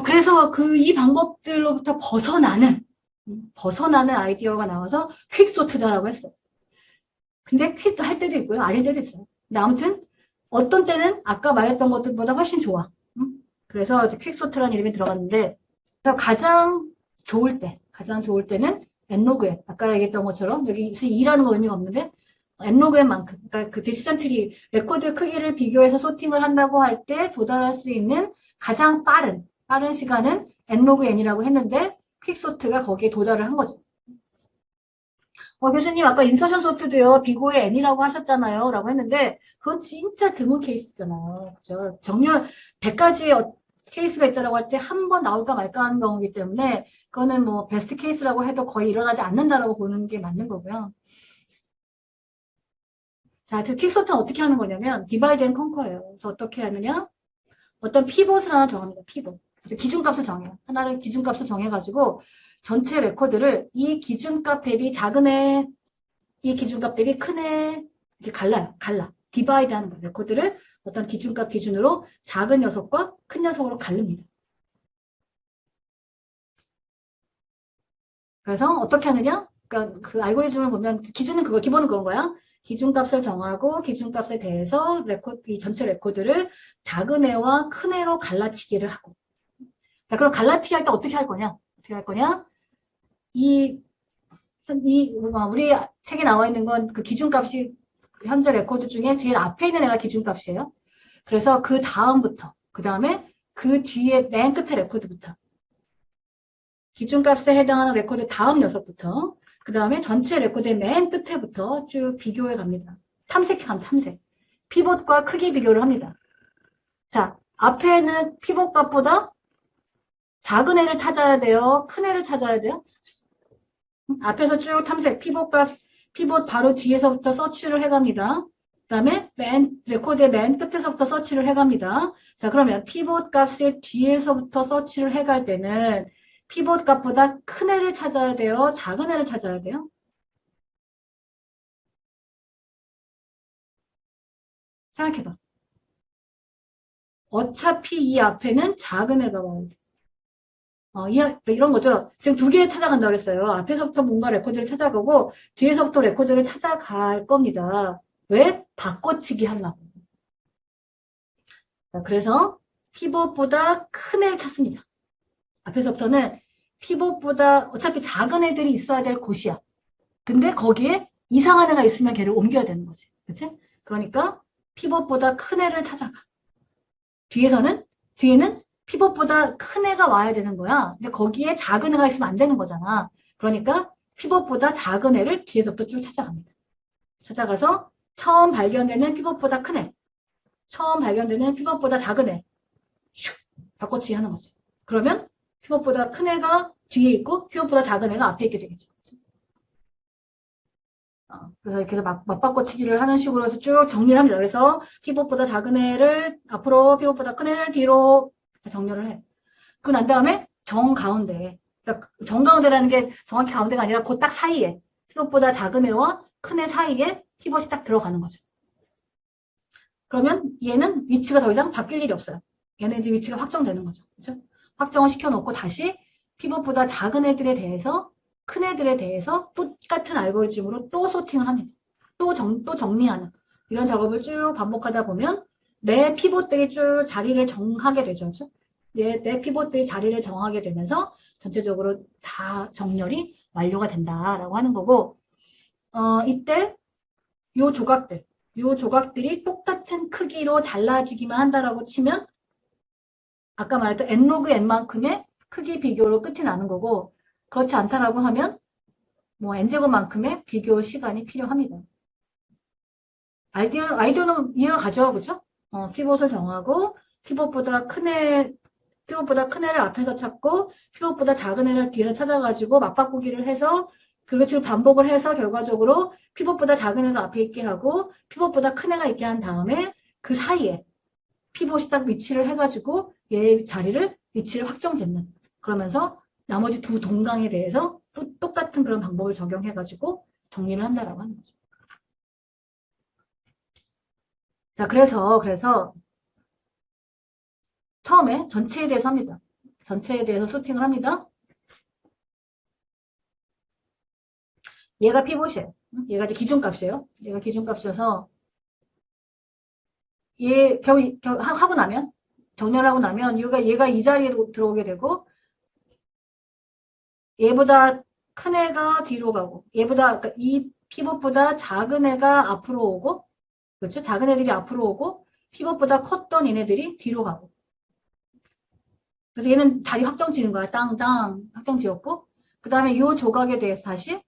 그래서 이 방법들로부터 벗어나는 아이디어가 나와서 퀵소트다라고 했어. 근데 퀵 할 때도 있고요. 아닐 때도 있어요. 근데 아무튼, 어떤 때는 아까 말했던 것들보다 훨씬 좋아. 그래서 퀵소트라는 이름이 들어갔는데, 그래서 가장 좋을 때는 nlogn. 아까 얘기했던 것처럼, 여기 2라는 거 의미가 없는데, nlogn만큼. 그러니까 그 디스턴트리, 레코드 크기를 비교해서 소팅을 한다고 할 때 도달할 수 있는 가장 빠른 시간은 nlogn이라고 했는데, 퀵소트가 거기에 도달을 한 거죠. 교수님, 아까 인서션 소트도요, 비고의 n이라고 하셨잖아요. 라고 했는데, 그건 진짜 드문 케이스잖아요. 그죠? 정렬, 100가지 케이스가 있다라고 할 때 한 번 나올까 말까 하는 경우이기 때문에, 그거는 뭐, 베스트 케이스라고 해도 거의 일어나지 않는다라고 보는 게 맞는 거고요. 자, 그 퀵소트는 어떻게 하는 거냐면, 디바이드 앤 컨커예요. 그래서 어떻게 하느냐? 어떤 피봇을 하나 정합니다. 피봇. 그래서 기준값을 정해요. 하나를 기준값을 정해가지고, 전체 레코드를 이 기준값 대비 작은 애, 이 기준값 대비 큰 애, 이렇게 갈라. 디바이드 하는 거예요. 레코드를 어떤 기준값 기준으로 작은 녀석과 큰 녀석으로 갈릅니다. 그래서 어떻게 하느냐? 그러니까 그 알고리즘을 보면 기준은 기본은 그건 거야. 기준값을 정하고 기준값에 대해서 이 전체 레코드를 작은 애와 큰 애로 갈라치기를 하고. 자, 그럼 갈라치기 할 때 어떻게 할 거냐? 어떻게 할 거냐? 이 우리 책에 나와 있는 건 그 기준값이 현재 레코드 중에 제일 앞에 있는 애가 기준값이에요. 그래서 그 다음부터, 그 다음에 그 뒤에 맨 끝에 레코드부터, 기준값에 해당하는 레코드 다음 녀석부터, 그 다음에 전체 레코드의 맨 끝에부터 쭉 비교해 갑니다. 탐색해 갑니다, 탐색. 피봇과 크기 비교를 합니다. 자, 앞에는 피봇 값보다 작은 애를 찾아야 돼요? 큰 애를 찾아야 돼요? 앞에서 쭉 탐색, 피봇 바로 뒤에서부터 서치를 해갑니다. 그 다음에 레코드의 맨 끝에서부터 서치를 해갑니다. 자, 그러면 피봇 값의 뒤에서부터 서치를 해갈 때는 피봇 값보다 큰 애를 찾아야 돼요? 작은 애를 찾아야 돼요? 생각해봐. 어차피 이 앞에는 작은 애가 와야 돼. 이런 거죠. 지금 두 개 찾아간다고 그랬어요. 앞에서부터 뭔가 레코드를 찾아가고 뒤에서부터 레코드를 찾아갈 겁니다. 왜? 바꿔치기 하려고. 자, 그래서 피봇보다 큰 애를 찾습니다. 앞에서부터는 피봇보다 어차피 작은 애들이 있어야 될 곳이야. 근데 거기에 이상한 애가 있으면 걔를 옮겨야 되는 거지. 그치? 그러니까 피봇보다 큰 애를 찾아가. 뒤에는 피봇보다 큰 애가 와야 되는 거야. 근데 거기에 작은 애가 있으면 안 되는 거잖아. 그러니까 피봇보다 작은 애를 뒤에서부터 쭉 찾아갑니다. 찾아가서 처음 발견되는 피봇보다 큰 애, 처음 발견되는 피봇보다 작은 애, 슉 바꿔치기 하는 거지. 그러면 피벗보다 큰 애가 뒤에 있고 피벗보다 작은 애가 앞에 있게 되겠죠. 그래서 이렇게 해서 맞바꿔치기를 하는 식으로 해서 쭉 정리를 합니다. 그래서 피벗보다 작은 애를 앞으로, 피벗보다 큰 애를 뒤로 정렬을 해. 그리고 난 다음에 정가운데, 그러니까 정가운데라는 게 정확히 가운데가 아니라 그 딱 사이에, 피벗보다 작은 애와 큰 애 사이에 피벗이 딱 들어가는 거죠. 그러면 얘는 위치가 더 이상 바뀔 일이 없어요. 얘는 이제 위치가 확정되는 거죠. 그렇죠? 확정을 시켜놓고 다시 피벗보다 작은 애들에 대해서 큰 애들에 대해서 똑같은 알고리즘으로 또 소팅을 합니다. 또 정리하는 이런 작업을 쭉 반복하다 보면 내 피벗들이 쭉 자리를 정하게 되죠. 그렇죠? 내 피벗들이 자리를 정하게 되면서 전체적으로 다 정렬이 완료가 된다라고 하는 거고 이때 요 조각들이 똑같은 크기로 잘라지기만 한다라고 치면 아까 말했던 n로그 n만큼의 크기 비교로 끝이 나는 거고 그렇지 않다라고 하면 뭐 n제곱만큼의 비교 시간이 필요합니다. 아이디어는 이해가 가죠, 그죠? 피벗을 정하고 피벗보다 큰 애를 앞에서 찾고 피벗보다 작은 애를 뒤에서 찾아가지고 맞바꾸기를 해서 그것을 반복을 해서 결과적으로 피벗보다 작은 애가 앞에 있게 하고 피벗보다 큰 애가 있게 한 다음에 그 사이에 피벗이 딱 위치를 해가지고 얘의 위치를 확정짓는 그러면서 나머지 두 동강에 대해서 또 똑같은 그런 방법을 적용해가지고 정리를 한다라고 하는 거죠. 자, 그래서 처음에 전체에 대해서 합니다. 전체에 대해서 소팅을 합니다. 얘가 피봇이에요. 얘가 이제 기준값이에요. 얘가 기준값이어서 얘 하고 나면 정렬하고 나면 얘가 이 자리에 들어오게 되고 얘보다 큰 애가 뒤로 가고 얘보다 그러니까 이 피봇보다 작은 애가 앞으로 오고 그렇죠? 작은 애들이 앞으로 오고 피봇보다 컸던 얘네들이 뒤로 가고 그래서 얘는 자리 확정 지은 거야. 땅땅 확정 지었고 그 다음에 이 조각에 대해서 다시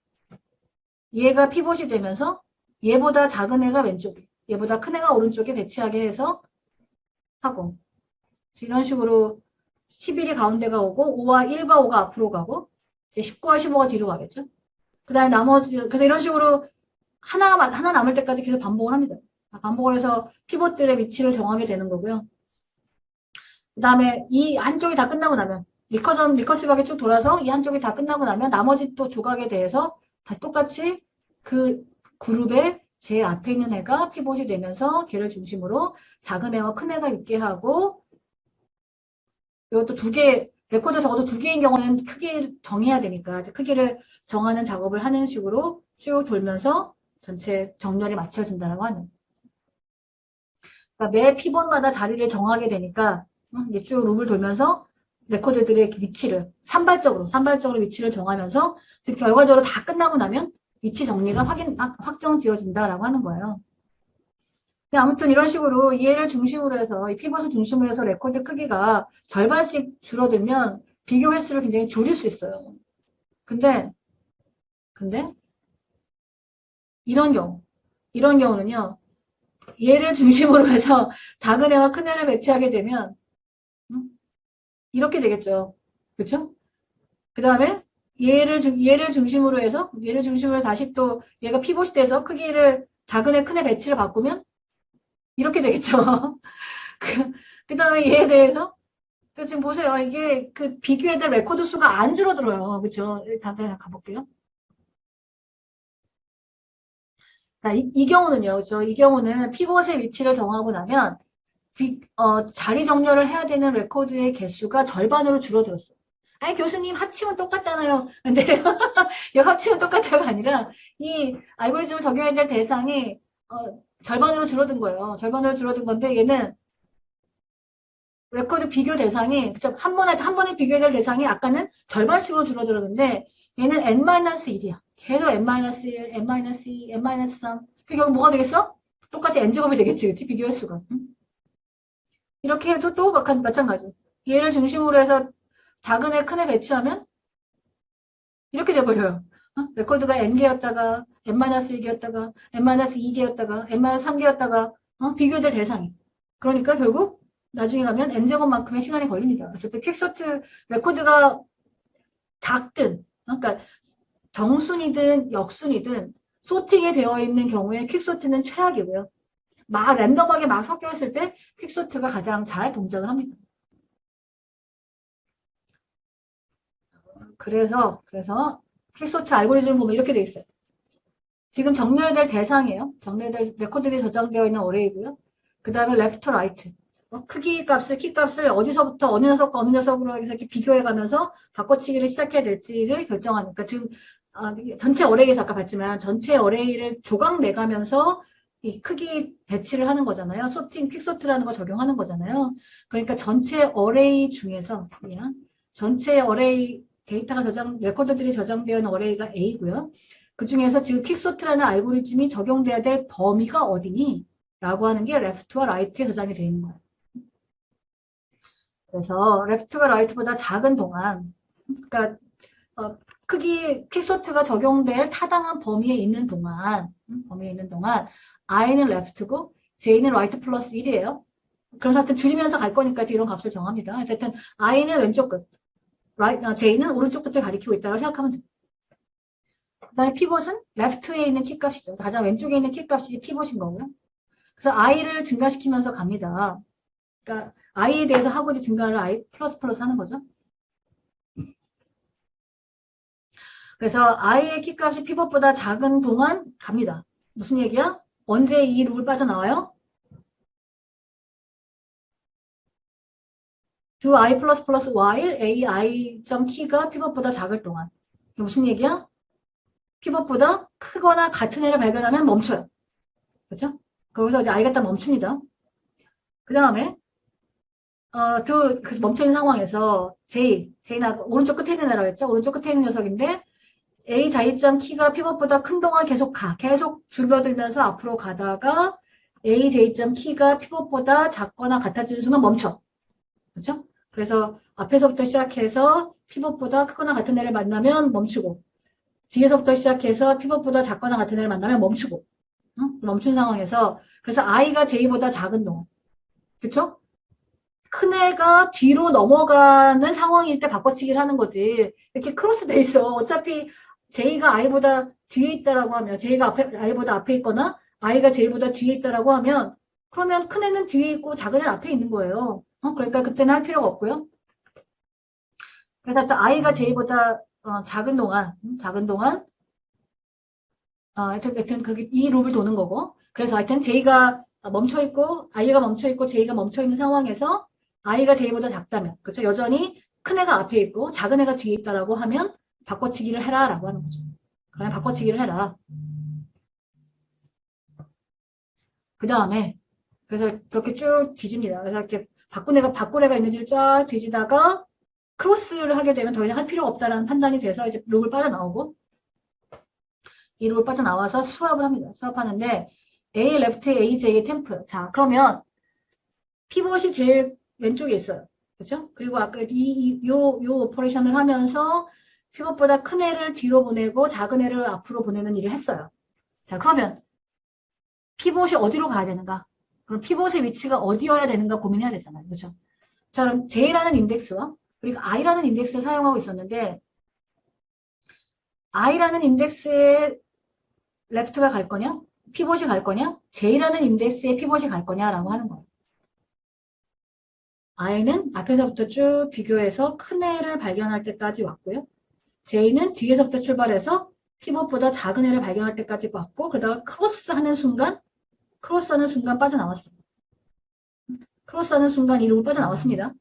얘가 피봇이 되면서 얘보다 작은 애가 왼쪽에 얘보다 큰 애가 오른쪽에 배치하게 해서 하고 이런 식으로 11이 가운데가 오고 5와 1과 5가 앞으로 가고 이제 19와 15가 뒤로 가겠죠. 그 다음에 나머지 그래서 이런 식으로 하나 남을 때까지 계속 반복을 합니다. 반복을 해서 피봇들의 위치를 정하게 되는 거고요. 그 다음에 이 한쪽이 다 끝나고 나면 리커시브하게 쭉 돌아서 이 한쪽이 다 끝나고 나면 나머지 또 조각에 대해서 다시 똑같이 그 그룹의 제일 앞에 있는 애가 피봇이 되면서 걔를 중심으로 작은 애와 큰 애가 있게 하고 이것도 레코드 적어도 두 개인 경우는 크기를 정해야 되니까 크기를 정하는 작업을 하는 식으로 쭉 돌면서 전체 정렬이 맞춰진다고 하는. 그러니까 매 피봇마다 자리를 정하게 되니까 이제 쭉 룹을 돌면서 레코드들의 위치를 산발적으로 위치를 정하면서 결과적으로 다 끝나고 나면 위치 정리가 확정 지어진다라고 하는 거예요. 아무튼 이런 식으로 얘를 중심으로 해서 이 피벗을 중심으로 해서 레코드 크기가 절반씩 줄어들면 비교 횟수를 굉장히 줄일 수 있어요. 근데 이런 경우는요. 얘를 중심으로 해서 작은 애와 큰 애를 배치하게 되면 이렇게 되겠죠. 그렇죠? 그 다음에 얘를 중심으로 해서 다시 또 얘가 피벗이 돼서 크기를 작은 애 큰 애 배치를 바꾸면 이렇게 되겠죠. 그 다음에 얘에 대해서 지금 보세요. 이게 그 비교해야 될 레코드 수가 안 줄어들어요. 그렇죠? 다시 가볼게요. 자, 이 경우는요. 그렇죠? 이 경우는 피벗의 위치를 정하고 나면 자리 정렬을 해야 되는 레코드의 개수가 절반으로 줄어들었어요. 아니 교수님 합치면 똑같잖아요. 근데 이 합치면 똑같아요가 아니라 이 알고리즘을 적용해야 될 대상이 절반으로 줄어든 거예요. 절반으로 줄어든 건데 얘는 레코드 비교 대상이 한 번에 비교해야 될 대상이 아까는 절반씩으로 줄어들었는데 얘는 n-1이야. 계속 n-1, n-2, n-3. 그 결국 뭐가 되겠어? 똑같이 n제곱이 되겠지. 그치? 비교 횟수가. 응? 이렇게 해도 또 마찬가지. 얘를 중심으로 해서 작은 애, 큰 애 배치하면 이렇게 돼버려요. 레코드가 n개였다가 n-1개였다가 n-2개였다가 n-3개였다가 비교될 대상이. 그러니까 결국 나중에 가면 n제곱만큼의 시간이 걸립니다. 어쨌든 퀵소트 레코드가 작든 그러니까 정순이든 역순이든 소팅이 되어 있는 경우에 퀵소트는 최악이고요. 막 랜덤하게 막 섞여 있을 때 퀵소트가 가장 잘 동작을 합니다. 그래서 퀵소트 알고리즘을 보면 이렇게 돼 있어요. 지금 정렬될 대상이에요. 정렬될 레코드들이 저장되어 있는 어레이고요. 그 다음에 레프트, 라이트. 크기 값을, 키 값을 어디서부터 어느 녀석과 어느 녀석으로 해서 이렇게 비교해가면서 바꿔치기를 시작해야 될지를 결정하니까 지금 전체 어레이에서 아까 봤지만 전체 어레이를 조각 내가면서 이 크기 배치를 하는 거잖아요. 퀵소트라는 거 적용하는 거잖아요. 그러니까 전체 어레이 중에서 그냥 전체 어레이 데이터가 레코드들이 저장되어 있는 어레이가 A고요. 그 중에서 지금 퀵소트라는 알고리즘이 적용돼야 될 범위가 어디니? 라고 하는 게 레프트와 라이트에 저장이 되어 있는 거예요. 그래서 레프트가 라이트보다 작은 동안, 그러니까 크기 퀵소트가 적용될 타당한 범위에 있는 동안, i는 레프트고 j는 라이트 플러스 1이에요. 그래서 하여튼 줄이면서 갈 거니까 이런 값을 정합니다. 그래서 하여튼 i는 왼쪽 끝, j는 오른쪽 끝을 가리키고 있다고 생각하면 됩니다. 그 다음에 피벗은 레프트에 있는 키 값이죠. 가장 왼쪽에 있는 키 값이 피벗인 거고요. 그래서 i를 증가시키면서 갑니다. 그러니까 i에 대해서 하고 이제 증가를 i 플러스 하는 거죠. 그래서 i의 키 값이 피벗보다 작은 동안 갑니다. 무슨 얘기야? 언제 이 룩을 빠져나와요? do i 플러스 플러스 while a i 점 키가 피벗보다 작을 동안. 이게 무슨 얘기야? 피벗보다 크거나 같은 애를 발견하면 멈춰요. 그렇죠? 거기서 이제 i가 딱 멈춥니다. 그 다음에 그 멈춰있는 상황에서 J는 오른쪽 끝에 있는 애라고 했죠? 오른쪽 끝에 있는 녀석인데 A 자이점 키가 피벗보다 큰 동안 계속 줄어들면서 앞으로 가다가 A J점 키가 피벗보다 작거나 같아지는 순간 멈춰. 그렇죠? 그래서 앞에서부터 시작해서 피벗보다 크거나 같은 애를 만나면 멈추고 뒤에서부터 시작해서 피벗보다 작거나 같은 애를 만나면 멈추고 멈춘 상황에서 그래서 I가 J보다 작은 동안 그렇죠? 큰 애가 뒤로 넘어가는 상황일 때 바꿔치기를 하는 거지. 이렇게 크로스 돼 있어. 어차피 J가 I보다 뒤에 있다라고 하면, J가 I보다 앞에 있거나, I가 J보다 뒤에 있다라고 하면, 그러면 큰 애는 뒤에 있고 작은 애는 앞에 있는 거예요. 그러니까 그때는 할 필요가 없고요. 그래서 또 I가 J보다 작은 동안, 하여튼 이 룹을 도는 거고. 그래서 하여튼 J가 멈춰있고, I가 멈춰있고, J가 멈춰있는 상황에서 I가 J보다 작다면, 그렇죠? 여전히 큰 애가 앞에 있고, 작은 애가 뒤에 있다라고 하면, 바꿔치기를 해라, 라고 하는 거죠. 그러면 바꿔치기를 해라. 그 다음에, 그래서 그렇게 쭉 뒤집니다. 그래서 이렇게 바꾼 애가 있는지를 쫙 뒤지다가, 크로스를 하게 되면 더 이상 할 필요가 없다라는 판단이 돼서 이제 룩을 빠져나오고, 이 룩을 빠져나와서 수합을 합니다. 수합하는데, A 레프트, A, J, 템프. 자, 그러면, 피벗이 제일 왼쪽에 있어요. 그렇죠? 그리고 아까 요 오퍼레이션을 하면서 피벗보다 큰 애를 뒤로 보내고 작은 애를 앞으로 보내는 일을 했어요. 자, 그러면 피벗이 어디로 가야 되는가? 그럼 피벗의 위치가 어디여야 되는가 고민해야 되잖아요. 그렇죠? 자, 그럼 J라는 인덱스와 그리고 I라는 인덱스를 사용하고 있었는데 I라는 인덱스에 레프트가 갈 거냐? 피벗이 갈 거냐? J라는 인덱스에 피벗이 갈 거냐라고 하는 거예요. I는 앞에서부터 쭉 비교해서 큰 애를 발견할 때까지 왔고요. J는 뒤에서부터 출발해서 피벗보다 작은 애를 발견할 때까지 왔고 그러다가 크로스하는 순간 빠져나왔어요. 크로스하는 순간 이룩을 빠져나왔습니다.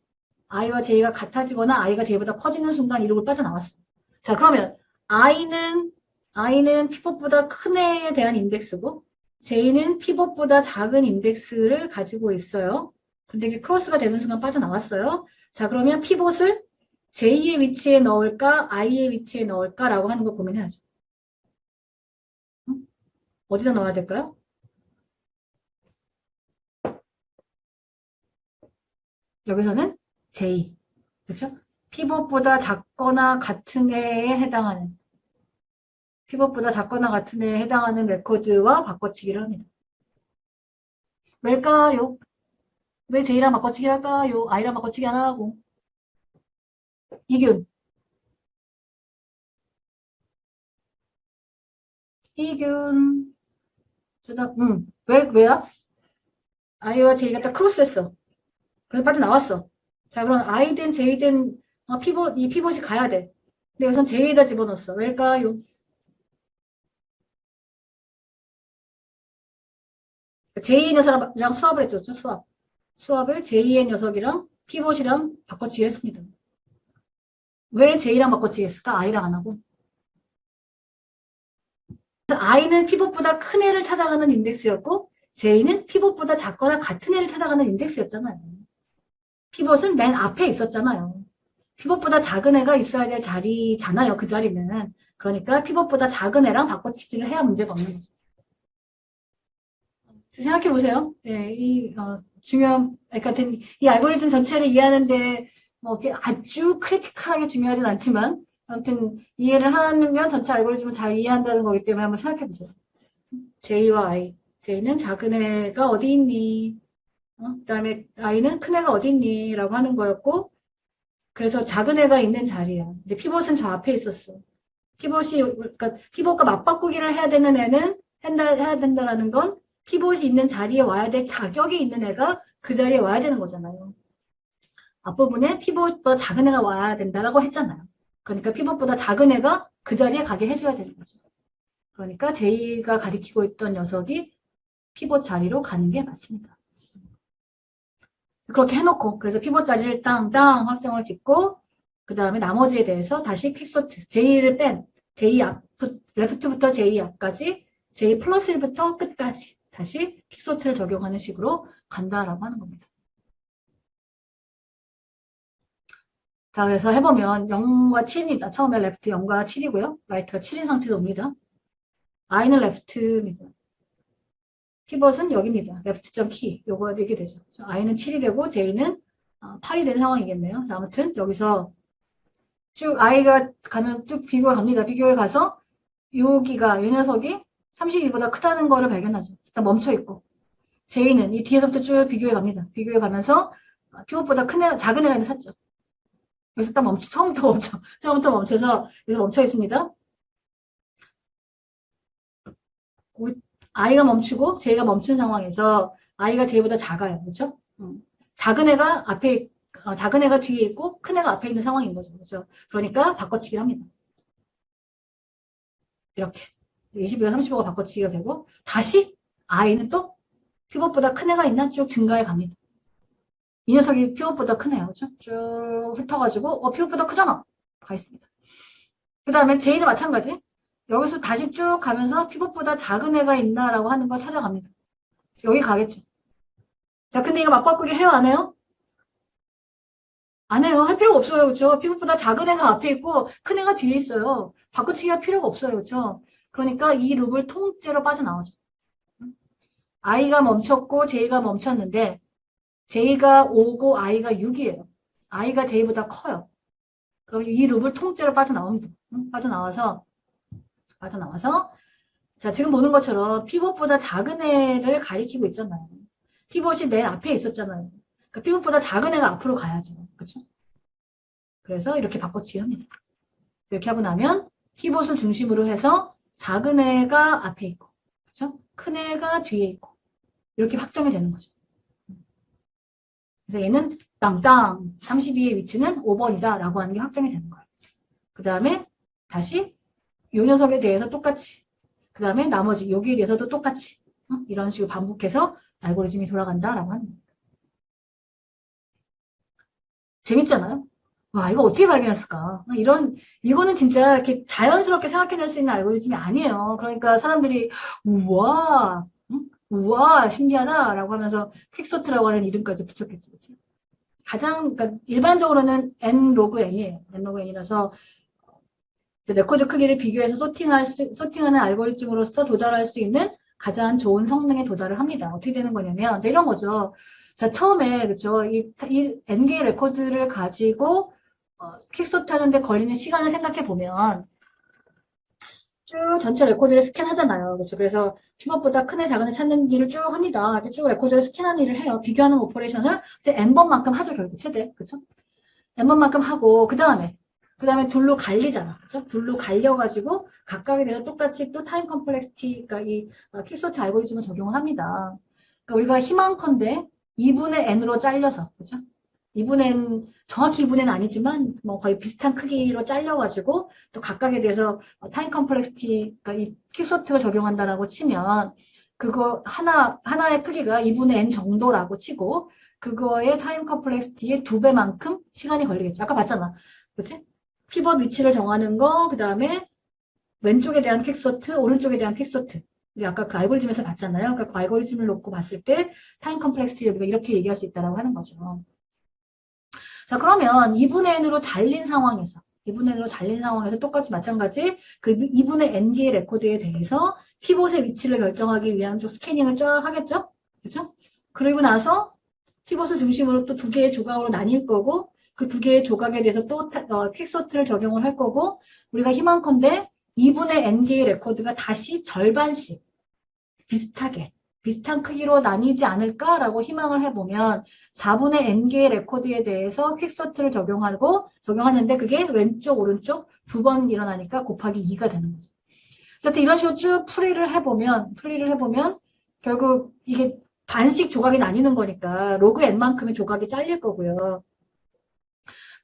I와 J가 같아지거나 I가 J보다 커지는 순간 이룩을 빠져나왔어요. 자, 그러면 I는 피벗보다 큰 애에 대한 인덱스고 J는 피벗보다 작은 인덱스를 가지고 있어요. 근데 이게 크로스가 되는 순간 빠져나왔어요. 자, 그러면 피벗을 J의 위치에 넣을까, I의 위치에 넣을까라고 하는 거 고민해야죠. 어디다 넣어야 될까요? 여기서는 J. 그렇죠? 피벗보다 작거나 같은 애에 해당하는 레코드와 바꿔치기를 합니다. 왜일까요? 왜 J랑 바꿔치기 할까요? I랑 바꿔치기 안 하고. 이균. 왜야? I와 J가 딱 크로스했어. 그래서 빠져나왔어. 자, 그럼 I든 J든 이 피벗이 가야 돼. 근데 여기선 J에다 집어넣었어. 왜일까요? J 녀석이랑 수합을 했죠. 수합을 J의 녀석이랑 피벗이랑 바꿔치기 했습니다. 왜 J랑 바꿔치기 했을까? I랑 안 하고. I는 피벗보다 큰 애를 찾아가는 인덱스였고 J는 피벗보다 작거나 같은 애를 찾아가는 인덱스였잖아요. 피벗은 맨 앞에 있었잖아요. 피벗보다 작은 애가 있어야 될 자리잖아요. 그 자리는. 그러니까 피벗보다 작은 애랑 바꿔치기를 해야 문제가 없는 거죠. 생각해 보세요. 네, 그러니까 이 알고리즘 전체를 이해하는데 뭐 아주 크리티컬하게 중요하진 않지만 아무튼 이해를 하면 전체 알고리즘을 잘 이해한다는 거기 때문에 한번 생각해 보세요. J와 I. J는 작은 애가 어디 있니? 그 다음에 I는 큰 애가 어디 있니? 라고 하는 거였고 그래서 작은 애가 있는 자리야. 근데 피벗은 저 앞에 있었어. 그러니까 피벗과 맞바꾸기를 해야 되는 애는 해야 된다라는 건 피벗이 있는 자리에 와야 될 자격이 있는 애가 그 자리에 와야 되는 거잖아요. 앞부분에 피벗보다 작은 애가 와야 된다라고 했잖아요. 그러니까 피벗보다 작은 애가 그 자리에 가게 해줘야 되는 거죠. 그러니까 J가 가리키고 있던 녀석이 피벗 자리로 가는 게 맞습니다. 그렇게 해놓고, 그래서 피벗 자리를 땅땅 확정을 짓고, 그 다음에 나머지에 대해서 다시 퀵소트, J를 뺀, J 앞, 레프트부터 J 앞까지, J 플러스 1부터 끝까지 다시 퀵소트를 적용하는 식으로 간다라고 하는 겁니다. 자, 그래서 해보면 0과 7입니다. 처음에 레프트 0과 7이고요. 라이트가 7인 상태에서 옵니다. I는 레프트입니다. 피벗은 여기입니다. 레프트.점 키. 요거 이렇게 되죠. I는 7이 되고 J는 8이 된 상황이겠네요. 자, 아무튼 여기서 쭉 I가 가면 쭉 비교가 갑니다. 비교에 가서 여기가 이 녀석이 32보다 크다는 거를 발견하죠. 일단 멈춰 있고 J는 이 뒤에서부터 쭉 비교해 갑니다. 비교해 가면서 피벗보다 큰 애, 작은 애가 있는 샀죠. 여기서 딱 멈춰, 처음부터 멈춰서 여기서 멈춰 있습니다. I가 멈추고 J가 멈춘 상황에서 I가 J보다 작아요. 그렇죠? 작은 애가 앞에, 작은 애가 뒤에 있고 큰 애가 앞에 있는 상황인 거죠. 그렇죠? 그러니까 바꿔치기를 합니다. 이렇게. 25와 35가 바꿔치기가 되고 다시 I는 또 피벗보다 큰 애가 있나 쭉 증가해 갑니다. 이 녀석이 피벗보다 큰 애예요. 그렇죠? 쭉 훑어가지고 피벗보다 크잖아. 가 있습니다. 그 다음에 J는 마찬가지. 여기서 다시 쭉 가면서 피벗보다 작은 애가 있나라고 하는 걸 찾아갑니다. 여기 가겠죠. 자, 근데 이거 맞바꾸기 해요, 안 해요? 안 해요. 할 필요가 없어요. 그렇죠? 피벗보다 작은 애가 앞에 있고 큰 애가 뒤에 있어요. 바꾸기가 필요가 없어요. 그렇죠? 그러니까 이 룹을 통째로 빠져나오죠. I가 멈췄고 J가 멈췄는데 J가 5고 I가 6이에요. I가 J보다 커요. 그럼 이 룹을 통째로 빠져나옵니다. 빠져나와서 자, 지금 보는 것처럼 피벗보다 작은 애를 가리키고 있잖아요. 피벗이 맨 앞에 있었잖아요. 그러니까 피벗보다 작은 애가 앞으로 가야죠. 그렇죠? 그래서 이렇게 바꿔치기 합니다. 이렇게 하고 나면 피벗을 중심으로 해서 작은 애가 앞에 있고, 그렇죠? 큰 애가 뒤에 있고, 이렇게 확정이 되는 거죠. 그래서 얘는 땅땅 32의 위치는 5번이다 라고 하는 게 확정이 되는 거예요. 그 다음에 다시 이 녀석에 대해서 똑같이, 그 다음에 나머지 여기에 대해서도 똑같이 이런 식으로 반복해서 알고리즘이 돌아간다라고 하는 거예요. 재밌잖아요? 와, 이거 어떻게 발견했을까? 이거는 진짜 이렇게 자연스럽게 생각해낼 수 있는 알고리즘이 아니에요. 그러니까 사람들이, 우와, 우와, 신기하다라고 하면서 퀵소트라고 하는 이름까지 붙였겠지. 그치? 그러니까 일반적으로는 n 로그 n이에요. n 로그 n이라서 레코드 크기를 비교해서 소팅하는 알고리즘으로서 도달할 수 있는 가장 좋은 성능에 도달을 합니다. 어떻게 되는 거냐면, 이런 거죠. 자, 처음에, 그쵸. 이 n개의 레코드를 가지고, 퀵소트 하는데 걸리는 시간을 생각해 보면, 쭉 전체 레코드를 스캔하잖아요. 그렇죠. 그래서 피벗보다 큰 애, 작은 애 찾는 일을 쭉 합니다. 이렇게 쭉 레코드를 스캔하는 일을 해요. 비교하는 오퍼레이션을 n번만큼 하죠, 결국 최대. 그렇죠? n번만큼 하고, 그 다음에 둘로 갈리잖아. 그죠? 둘로 갈려가지고 각각에 대해서 똑같이 또 타임 컴플렉시티, 그러니까 이 퀵소트 알고리즘을 적용을 합니다. 그러니까 우리가 희망컨대 2분의 n으로 잘려서, 그죠? 2분의 n, 정확히 2분의 n 아니지만 뭐 거의 비슷한 크기로 잘려가지고 또 각각에 대해서 타임 컴플렉시티, 그러니까 이 퀵소트를 적용한다라고 치면 그거 하나의 크기가 2분의 n 정도라고 치고 그거의 타임 컴플렉시티의 2배만큼 시간이 걸리겠죠. 아까 봤잖아. 그치? 피벗 위치를 정하는 거, 그 다음에 왼쪽에 대한 퀵소트, 오른쪽에 대한 퀵소트. 우리 아까 그 알고리즘에서 봤잖아요. 그러니까 그 알고리즘을 놓고 봤을 때 타임 컴플렉시티를 우리가 이렇게 얘기할 수 있다고 하는 거죠. 자, 그러면 2분의 n으로 잘린 상황에서 2분의 n으로 잘린 상황에서 똑같이 마찬가지 그 2분의 n개의 레코드에 대해서 피벗의 위치를 결정하기 위한 좀 스캐닝을 쫙 하겠죠? 그렇죠? 그리고 나서 피벗을 중심으로 또 두 개의 조각으로 나뉠 거고 그 두 개의 조각에 대해서 또 퀵소트를 적용을 할 거고 우리가 희망컨대 2분의 n개의 레코드가 다시 절반씩 비슷한 크기로 나뉘지 않을까라고 희망을 해보면 4분의 n개의 레코드에 대해서 퀵소트를 적용하는데 그게 왼쪽 오른쪽 두 번 일어나니까 곱하기 2가 되는 거죠. 그래서 이런 식으로 쭉 풀이를 해보면 결국 이게 반씩 조각이 나뉘는 거니까 로그 n만큼의 조각이 잘릴 거고요.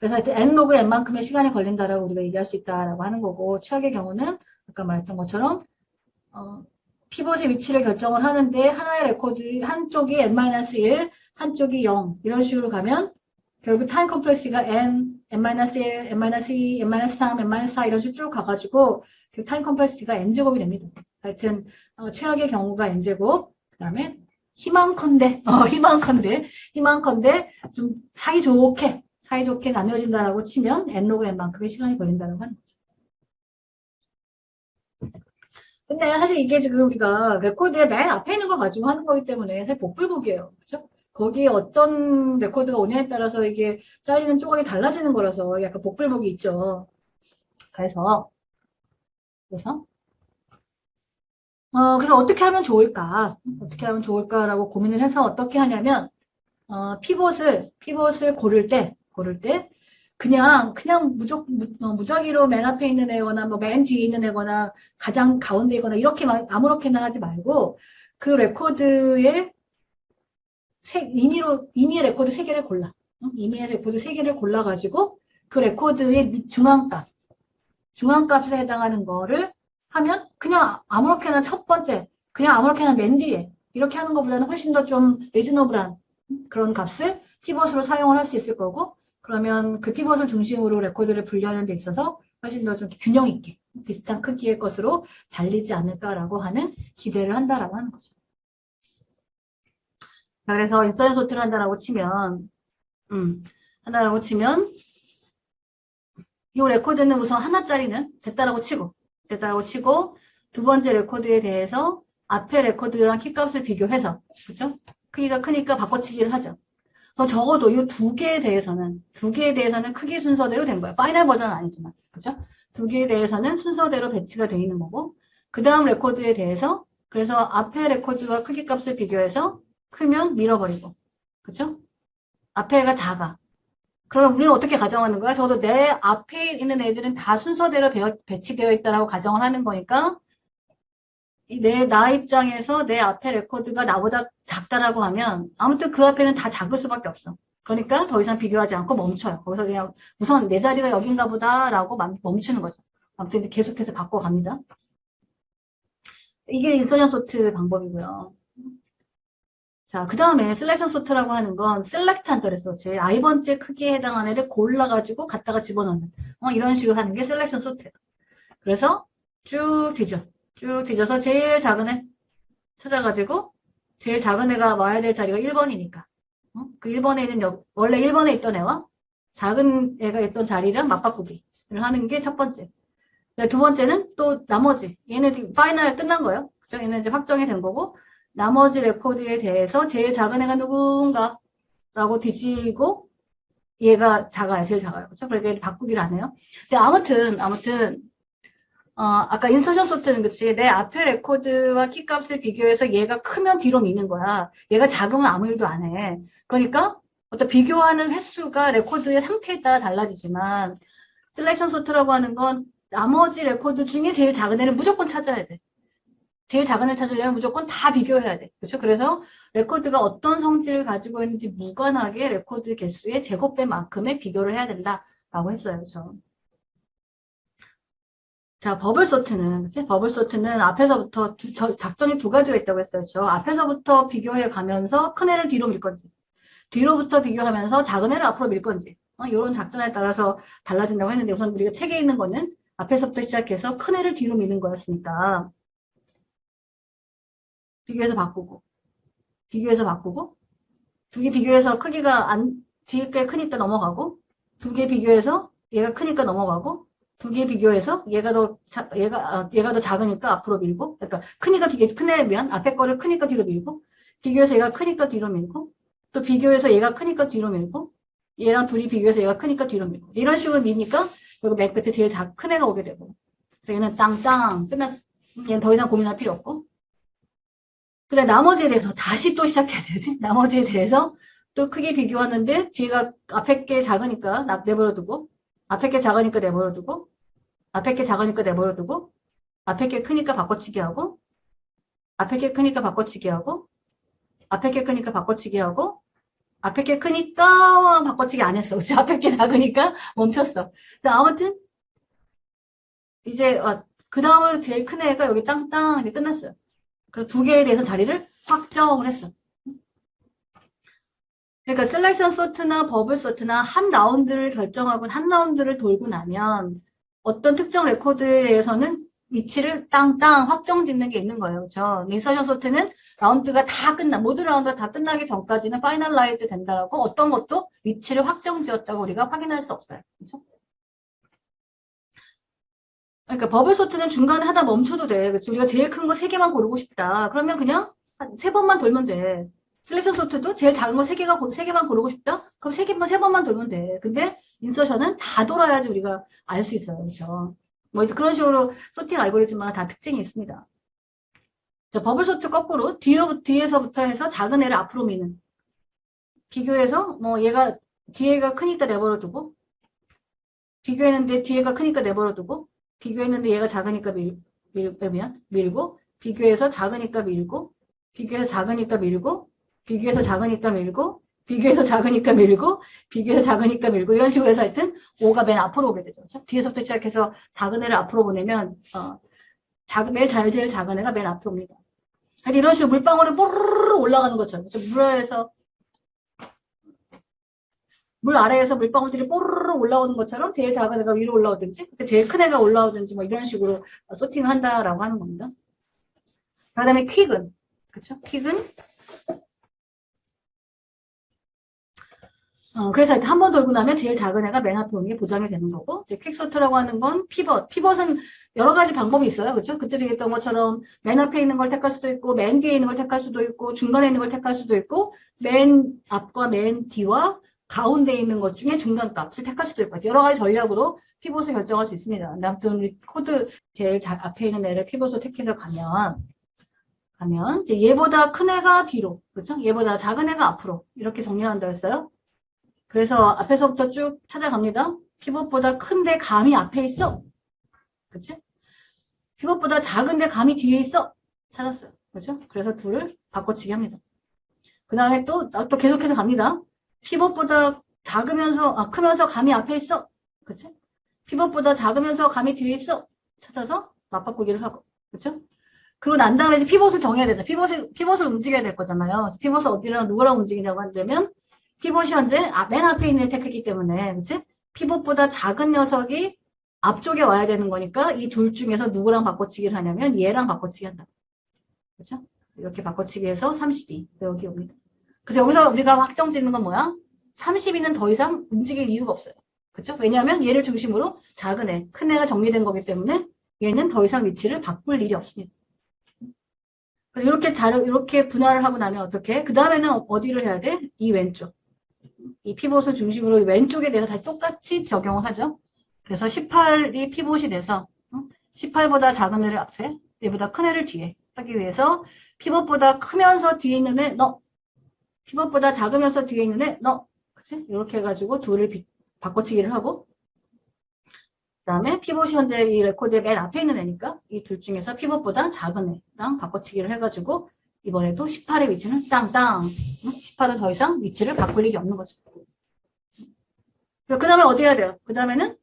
그래서 n 로그 n만큼의 시간이 걸린다라고 우리가 얘기할 수 있다라고 하는 거고 최악의 경우는 아까 말했던 것처럼 피벗의 위치를 결정을 하는데 하나의 레코드 한쪽이 n-1, 한쪽이 0 이런 식으로 가면 결국 타임 컴플렉스가 n, n-1, n-2, n-3, n-4 이런 식으로 쭉 가가지고 그 타임 컴플렉스가 n제곱이 됩니다. 하여튼 최악의 경우가 n제곱 그 다음에 희망컨대 좀 사이좋게 나뉘어진다라고 치면 n로그 n만큼의 시간이 걸린다고 하는 거죠. 근데 사실 이게 지금 우리가 레코드의 맨 앞에 있는 거 가지고 하는 거기 때문에 사실 복불복이에요. 그렇죠? 거기에 어떤 레코드가 오냐에 따라서 이게 잘리는 조각이 달라지는 거라서 약간 복불복이 있죠. 그래서 그래서 어떻게 하면 좋을까? 어떻게 하면 좋을까라고 고민을 해서 어떻게 하냐면 피벗을 고를 때 그냥 무작위로 맨 앞에 있는 애거나 뭐 맨 뒤에 있는 애거나 가장 가운데 있거나 이렇게 아무렇게나 하지 말고 그 레코드의 임의의 레코드 3개를 골라. 임의의 레코드 3개를 골라가지고 그 레코드의 중앙값에 해당하는 거를 하면 그냥 아무렇게나 첫 번째, 그냥 아무렇게나 맨 뒤에 이렇게 하는 것보다는 훨씬 더 좀 리즈너블한 그런 값을 피벗으로 사용을 할 수 있을 거고 그러면 그 피벗을 중심으로 레코드를 분류하는 데 있어서 훨씬 더 좀 균형 있게 비슷한 크기의 것으로 잘리지 않을까라고 하는 기대를 한다라고 하는 거죠. 자, 그래서 인서전 소트를 한다라고 치면 이 레코드는 우선 하나짜리는 됐다라고 치고 두 번째 레코드에 대해서 앞에 레코드랑 키값을 비교해서 그죠? 크기가 크니까 바꿔치기를 하죠. 그럼 적어도 이 두 개에 대해서는 크기 순서대로 된 거예요. 파이널 버전은 아니지만 그죠? 두 개에 대해서는 순서대로 배치가 되어 있는 거고 그 다음 레코드에 대해서 그래서 앞에 레코드와 크기 값을 비교해서 크면 밀어버리고 그죠? 앞에가 작아. 그러면 우리는 어떻게 가정하는 거야? 저도 내 앞에 있는 애들은 다 순서대로 배치되어 있다라고 가정을 하는 거니까 나 입장에서 내 앞에 레코드가 나보다 작다라고 하면 아무튼 그 앞에는 다 작을 수밖에 없어. 그러니까 더 이상 비교하지 않고 멈춰요. 거기서 그냥 우선 내 자리가 여긴가 보다라고 멈추는 거죠. 아무튼 계속해서 바꿔갑니다. 이게 인서전 소트 방법이고요. 자, 그 다음에 셀렉션 소트라고 하는 건 셀렉트 한다 그랬어. 제 i번째 크기에 해당하는 애를 골라가지고 갖다가 집어넣는 이런 식으로 하는 게 셀렉션 소트예요. 그래서 쭉 뒤져서 제일 작은 애 찾아가지고 제일 작은 애가 와야 될 자리가 1번이니까 그 1번에 있는 원래 1번에 있던 애와 작은 애가 있던 자리랑 맞바꾸기를 하는 게 첫 번째. 두 번째는 또 나머지 얘는 지금 파이널 끝난 거예요. 그죠? 얘는 이제 확정이 된 거고 나머지 레코드에 대해서 제일 작은 애가 누군가 라고 뒤지고 얘가 작아요. 제일 작아요. 그렇죠? 그러니까 바꾸기를 안 해요. 근데 아무튼 아까 인서전 소트는 그치 내 앞에 레코드와 키값을 비교해서 얘가 크면 뒤로 미는 거야. 얘가 작으면 아무 일도 안 해. 그러니까 어떤 비교하는 횟수가 레코드의 상태에 따라 달라지지만 셀렉션 소트라고 하는 건 나머지 레코드 중에 제일 작은 애를 무조건 찾아야 돼. 제일 작은 애를 찾으려면 무조건 다 비교해야 돼. 그렇죠? 그래서 레코드가 어떤 성질을 가지고 있는지 무관하게 레코드 개수의 제곱배만큼의 비교를 해야 된다라고 했어요. 그렇죠? 자, 버블 소트는, 그치? 버블 소트는 앞에서부터 작전이 두 가지가 있다고 했어요. 그렇죠? 앞에서부터 비교해 가면서 큰 애를 뒤로 밀 건지, 뒤로부터 비교하면서 작은 애를 앞으로 밀 건지, 이런 작전에 따라서 달라진다고 했는데 우선 우리가 책에 있는 거는 앞에서부터 시작해서 큰 애를 뒤로 미는 거였으니까 비교해서 바꾸고, 두 개 비교해서 크기가 뒤에 꽤 크니까 넘어가고, 두 개 비교해서 얘가 크니까 넘어가고, 두 개 비교해서 얘가 더 작으니까 앞으로 밀고, 그러니까 큰 애에 비한 앞에 거를 크니까 뒤로 밀고, 비교해서 얘가 크니까 뒤로 밀고, 또 비교해서 얘가 크니까 뒤로 밀고, 얘랑 둘이 비교해서 얘가 크니까 뒤로 밀고, 이런 식으로 미니까 여기 맨 끝에 제일 큰 애가 오게 되고, 얘는 땅땅 끝났어. 얘는 더 이상 고민할 필요 없고. 근데 나머지에 대해서 다시 또 시작해야 되지. 나머지에 대해서 또 크게 비교하는데 뒤가 앞에 게 작으니까 내버려두고, 앞에 게 작으니까 내버려두고, 앞에 게 작으니까 내버려두고, 앞에 게 크니까 바꿔치기 하고, 앞에 게 크니까 바꿔치기 하고, 앞에 게 크니까 바꿔치기 하고, 앞에 게 크니까 바꿔치기 안 했어. 그치? 앞에 게 작으니까 멈췄어. 자, 아무튼 이제 그 다음으로 제일 큰 애가 여기 땅땅 이제 끝났어요. 그래서 두 개에 대해서 자리를 확정을 했어. 그러니까 셀렉션 소트나 버블 소트나 한 라운드를 결정하고 한 라운드를 돌고 나면 어떤 특정 레코드에 대해서는 위치를 땅땅 확정 짓는 게 있는 거예요. 그렇죠? 인서션 소트는 라운드가 다 모든 라운드가 다 끝나기 전까지는 파이널라이즈 된다라고 어떤 것도 위치를 확정 지었다고 우리가 확인할 수 없어요. 그렇죠? 그러니까 버블 소트는 중간에 하다 멈춰도 돼. 그렇지? 우리가 제일 큰 거 3개만 고르고 싶다. 그러면 그냥 한 3번만 돌면 돼. 셀렉션 소트도 제일 작은 거 3개만 고르고 싶다? 그럼 3번만 돌면 돼. 근데 인서션은 다 돌아야지 우리가 알 수 있어요. 그렇죠? 뭐 그런 식으로 소팅 알고리즘마다 다 특징이 있습니다. 자, 버블 소트 거꾸로 뒤에서부터 해서 작은 애를 앞으로 미는. 비교해서 뭐 얘가 뒤에가 크니까 내버려 두고 비교했는데 뒤에가 크니까 내버려 두고 비교했는데 얘가 작으니까 밀고 비교해서 작으니까 밀고 비교해서 작으니까 밀고 비교해서 작으니까 밀고 비교해서 작으니까 밀고 비교해서 작으니까 밀고 이런 식으로 해서 하여튼 5가 맨 앞으로 오게 되죠. 그렇죠? 뒤에서부터 시작해서 작은 애를 앞으로 보내면 제일 작은 애가 맨 앞에 옵니다. 하여튼 이런 식으로 물방울이 뽀르르 올라가는 것처럼 그렇죠? 물 아래에서 물방울들이 뽀르르 올라오는 것처럼 제일 작은 애가 위로 올라오든지 제일 큰 애가 올라오든지 뭐 이런 식으로 소팅을 한다라고 하는 겁니다. 그 다음에 퀵은 그렇죠? 퀵은 그래서 한 번 돌고 나면 제일 작은 애가 맨 앞에 오는 게 보장이 되는 거고 퀵소트라고 하는 건 피벗은 여러 가지 방법이 있어요. 그렇죠? 그때 얘기했던 것처럼 맨 앞에 있는 걸 택할 수도 있고 맨 뒤에 있는 걸 택할 수도 있고 중간에 있는 걸 택할 수도 있고 맨 앞과 맨 뒤와 가운데 있는 것 중에 중간값을 택할 수도 있고 여러 가지 전략으로 피벗을 결정할 수 있습니다. 아무튼 우리 코드 제일 앞에 있는 애를 피벗을 택해서 가면 얘보다 큰 애가 뒤로 그렇죠? 얘보다 작은 애가 앞으로 이렇게 정리를 한다고 했어요. 그래서 앞에서부터 쭉 찾아갑니다. 피벗보다 큰데 감이 앞에 있어. 그치? 피벗보다 작은데 감이 뒤에 있어. 찾았어요. 그렇죠? 그래서 둘을 바꿔치기 합니다. 그 다음에 또 계속해서 갑니다. 피벗보다 크면서 감이 앞에 있어. 그치? 피벗보다 작으면서 감이 뒤에 있어. 찾아서 맞바꾸기를 하고. 그렇죠? 그러고 난 다음에 이제 피벗을 정해야 되죠. 피벗을 움직여야 될 거잖아요. 피벗을 어디랑 누구랑 움직이냐고 한다면 피벗이 현재 맨 앞에 있는 택했기 때문에 그치? 피벗보다 작은 녀석이 앞쪽에 와야 되는 거니까 이 둘 중에서 누구랑 바꿔치기를 하냐면 얘랑 바꿔치기 한다. 그렇죠? 이렇게 바꿔치기 해서 32 여기 옵니다. 그래서 여기서 우리가 확정 짓는 건 뭐야? 32는 더 이상 움직일 이유가 없어요. 그렇죠? 왜냐하면 얘를 중심으로 작은 애, 큰 애가 정리된 거기 때문에 얘는 더 이상 위치를 바꿀 일이 없습니다. 그래서 이렇게 분할을 하고 나면 어떻게? 그 다음에는 어디를 해야 돼? 이 왼쪽. 이 피벗을 중심으로 왼쪽에 대해서 다시 똑같이 적용을 하죠. 그래서 18이 피벗이 돼서 18보다 작은 애를 앞에, 얘보다 큰 애를 뒤에 하기 위해서 피벗보다 크면서 뒤에 있는 애 넣어. 피벗보다 작으면서 뒤에 있는 애 넣어. 그치? 이렇게 해가지고 둘을 바꿔치기를 하고 그 다음에 피벗이 현재 이 레코드의 맨 앞에 있는 애니까 이 둘 중에서 피벗보다 작은 애랑 바꿔치기를 해가지고 이번에도 18의 위치는 땅땅 18은 더 이상 위치를 바꿀 일이 없는 거죠. 그 다음에 어디 해야 돼요? 그 다음에는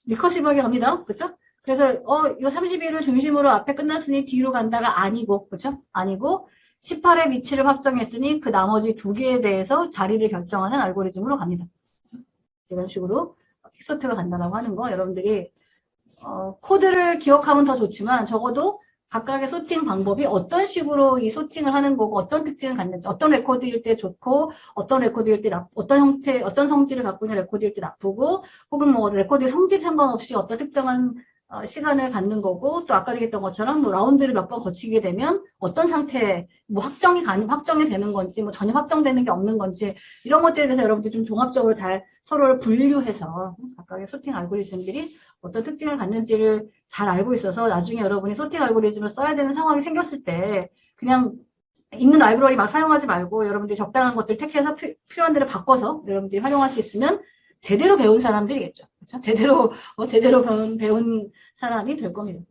리커시브하게 갑니다. 그쵸? 그래서 이거 31을 중심으로 앞에 끝났으니 뒤로 간다가 아니고 그쵸? 아니고 18의 위치를 확정했으니 그 나머지 두 개에 대해서 자리를 결정하는 알고리즘으로 갑니다. 이런 식으로 퀵소트가 간다라고 하는 거 여러분들이 코드를 기억하면 더 좋지만 적어도 각각의 소팅 방법이 어떤 식으로 이 소팅을 하는 거고 어떤 특징을 갖는지 어떤 레코드일 때 좋고 어떤 레코드일 때 어떤 성질을 갖고 있는 레코드일 때 나쁘고 혹은 뭐 레코드의 성질 상관없이 어떤 특정한 시간을 갖는 거고 또 아까 얘기했던 것처럼 뭐 라운드를 몇 번 거치게 되면 어떤 상태에 뭐 확정이 되는 건지 뭐 전혀 확정되는 게 없는 건지 이런 것들에 대해서 여러분들이 좀 종합적으로 잘 서로를 분류해서 각각의 소팅 알고리즘들이 어떤 특징을 갖는지를 잘 알고 있어서 나중에 여러분이 소팅 알고리즘을 써야 되는 상황이 생겼을 때 그냥 있는 라이브러리 막 사용하지 말고 여러분들이 적당한 것들 택해서 필요한 대로 바꿔서 여러분들이 활용할 수 있으면 제대로 배운 사람들이겠죠. 그렇죠? 제대로 배운 사람이 될 겁니다.